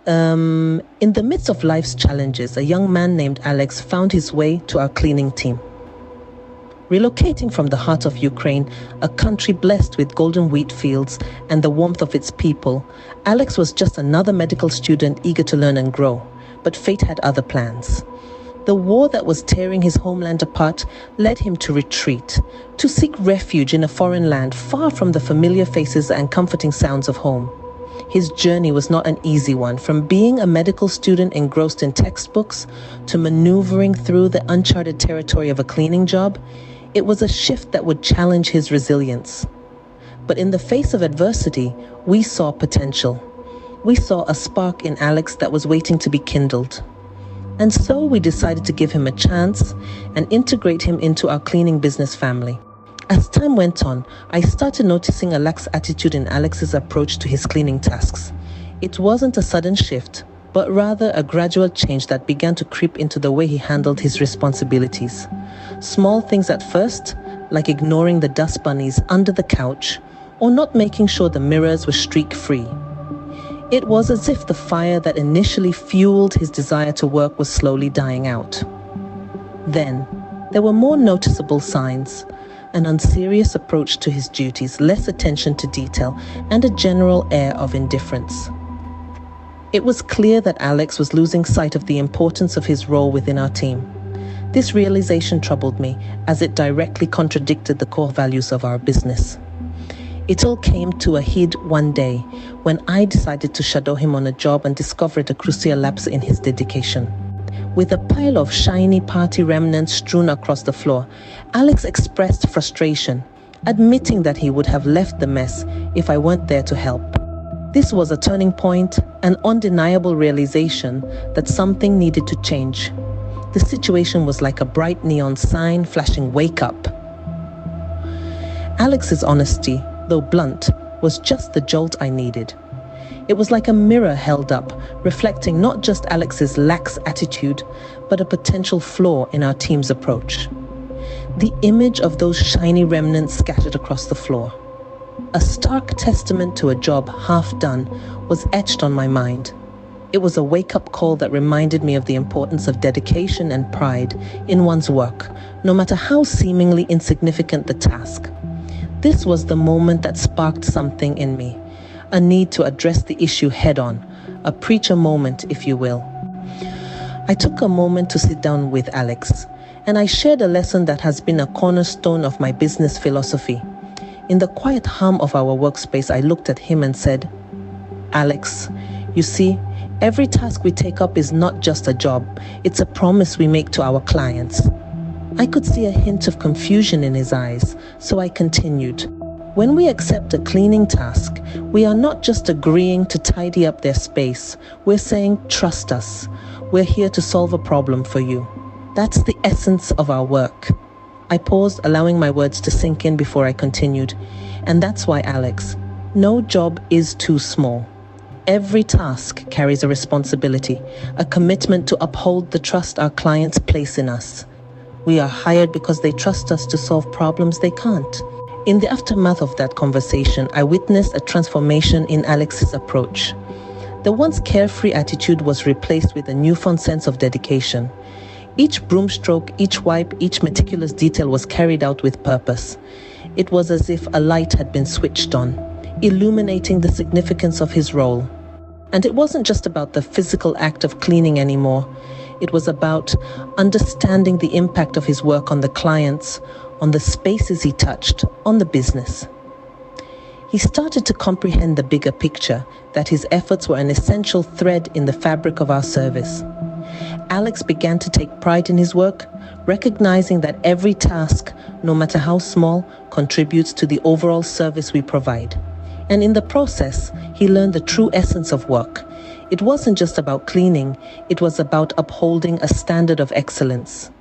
In the midst of life's challenges, a young man named Alex found his way to our cleaning team. Relocating from the heart of Ukraine, a country blessed with golden wheat fields and the warmth of its people, Alex was just another medical student eager to learn and grow. But fate had other plans. The war that was tearing his homeland apart led him to retreat, to seek refuge in a foreign land far from the familiar faces and comforting sounds of home. His journey was not an easy one, from being a medical student engrossed in textbooks to maneuvering through the uncharted territory of a cleaning job. It was a shift that would challenge his resilience. But in the face of adversity, we saw potential. We saw a spark in Alex that was waiting to be kindled. And so we decided to give him a chance and integrate him into our cleaning business family. As time went on, I started noticing a lax attitude in Alex's approach to his cleaning tasks. It wasn't a sudden shift, but rather a gradual change that began to creep into the way he handled his responsibilities. Small things at first, like ignoring the dust bunnies under the couch or not making sure the mirrors were streak-free. It was as if the fire that initially fueled his desire to work was slowly dying out. Then, there were more noticeable signs: an unserious approach to his duties, less attention to detail, and a general air of indifference. It was clear that Alex was losing sight of the importance of his role within our team. This realization troubled me, as it directly contradicted the core values of our business. It all came to a head one day when I decided to shadow him on a job and discovered a crucial lapse in his dedication. With a pile of shiny party remnants strewn across the floor, Alex expressed frustration, admitting that he would have left the mess if I weren't there to help. This was a turning point, an undeniable realization that something needed to change. The situation was like a bright neon sign flashing "Wake up." Alex's honesty, though blunt, was just the jolt I needed. It was like a mirror held up, reflecting not just Alex's lax attitude, but a potential flaw in our team's approach. The image of those shiny remnants scattered across the floor, a stark testament to a job half done, was etched on my mind. It was a wake-up call that reminded me of the importance of dedication and pride in one's work, no matter how seemingly insignificant the task. This was the moment that sparked something in me, a need to address the issue head-on, a preacher moment, if you will. I took a moment to sit down with Alex, and I shared a lesson that has been a cornerstone of my business philosophy. In the quiet hum of our workspace, I looked at him and said, "Alex, you see, every task we take up is not just a job, it's a promise we make to our clients." I could see a hint of confusion in his eyes, so I continued. When we accept a cleaning task, we are not just agreeing to tidy up their space. We're saying, "Trust us. We're here to solve a problem for you." That's the essence of our work. I paused, allowing my words to sink in before I continued. And that's why, Alex, no job is too small. Every task carries a responsibility, a commitment to uphold the trust our clients place in us. We are hired because they trust us to solve problems they can't. In the aftermath of that conversation, I witnessed a transformation in Alex's approach. The once carefree attitude was replaced with a newfound sense of dedication. Each broom stroke, each wipe, each meticulous detail was carried out with purpose. It was as if a light had been switched on, illuminating the significance of his role. And it wasn't just about the physical act of cleaning anymore. It was about understanding the impact of his work on the clients, on the spaces he touched, on the business. He started to comprehend the bigger picture, that his efforts were an essential thread in the fabric of our service. Alex began to take pride in his work, recognizing that every task, no matter how small, contributes to the overall service we provide. And in the process, he learned the true essence of work. It wasn't just about cleaning, it was about upholding a standard of excellence.